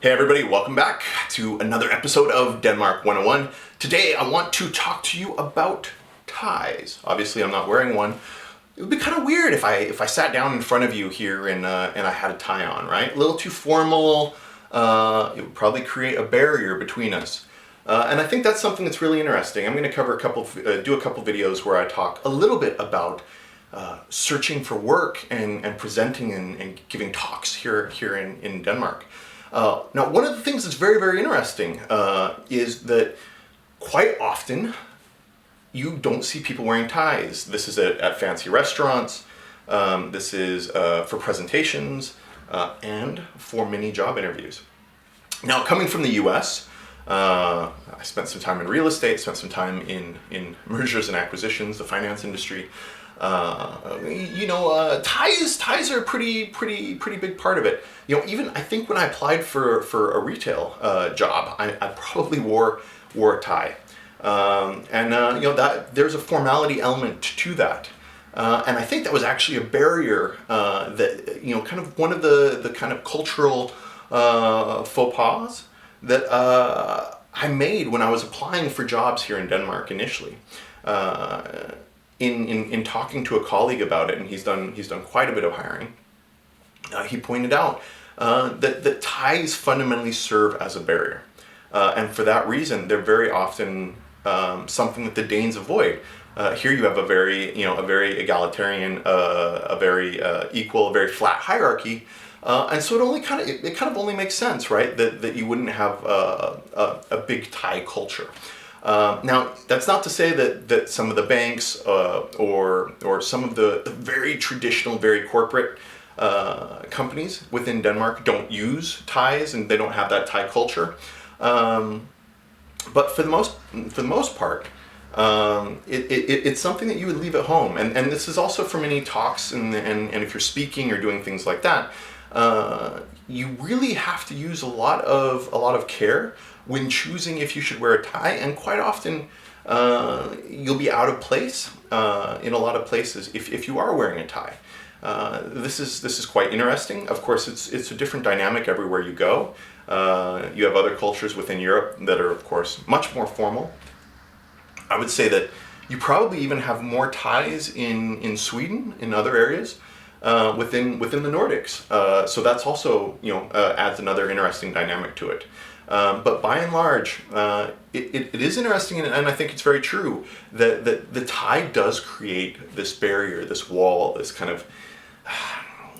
Hey everybody, welcome back to another episode of Denmark 101. Today I want to talk to you about ties. Obviously I'm not wearing one. It would be kind of weird if I sat down in front of you here and I had a tie on, right? A little too formal. It would probably create a barrier between us. And I think that's something that's really interesting. I'm going to cover do a couple videos where I talk a little bit about searching for work and presenting and giving talks here in Denmark. Now, one of the things that's very, very interesting is that quite often you don't see people wearing ties. This is at fancy restaurants, this is for presentations, and for many job interviews. Now, coming from the US, I spent some time in real estate, spent some time in mergers and acquisitions, the finance industry. Ties are a pretty big part of it. Even I think when I applied for a retail job, I probably wore a tie. That there's a formality element to that. And I think that was actually a barrier that, kind of one of the kind of cultural faux pas that I made when I was applying for jobs here in Denmark initially. In talking to a colleague about it, and he's done quite a bit of hiring, he pointed out that ties fundamentally serve as a barrier, and for that reason, they're very often something that the Danes avoid. Here you have a very egalitarian, a very equal, a very flat hierarchy, and so it kind of only makes sense, right? That you wouldn't have a big tie culture. Now, that's not to say that some of the banks or some of the very traditional, very corporate companies within Denmark don't use ties and they don't have that tie culture. But for the most part, it's something that you would leave at home. And this is also for many talks and if you're speaking or doing things like that, you really have to use a lot of care when choosing if you should wear a tie, and quite often you'll be out of place in a lot of places if you are wearing a tie. This is quite interesting. Of course, it's a different dynamic everywhere you go. You have other cultures within Europe that are, of course, much more formal. I would say that you probably even have more ties in Sweden, in other areas, within the Nordics. So that's also adds another interesting dynamic to it. But by and large, it is interesting, and I think it's very true that the tie does create this barrier, this wall, this kind of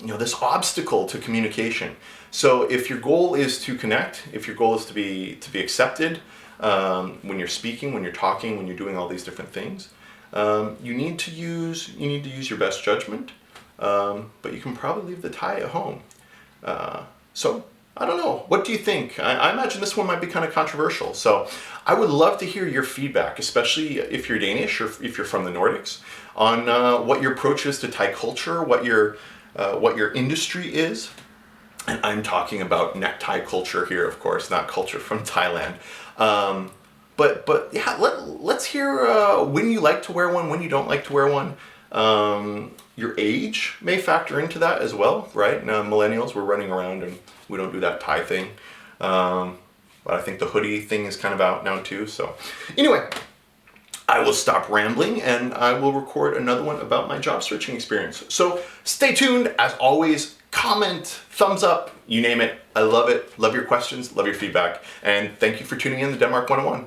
this obstacle to communication. So if your goal is to connect, if your goal is to be accepted, when you're speaking, when you're talking, when you're doing all these different things, you need to use your best judgment. But you can probably leave the tie at home. So I don't know. What do you think? I imagine this one might be kind of controversial. So I would love to hear your feedback, especially if you're Danish or if you're from the Nordics, on what your approach is to tie culture, what your industry is. And I'm talking about necktie culture here, of course, not culture from Thailand. But yeah, let's hear when you like to wear one, when you don't like to wear one. Your age may factor into that as well, right? Now, millennials, we're running around and we don't do that tie thing. But I think the hoodie thing is kind of out now too. So anyway, I will stop rambling and I will record another one about my job searching experience. So stay tuned. As always, comment, thumbs up, you name it. I love it. Love your questions, love your feedback. And thank you for tuning in to Denmark 101.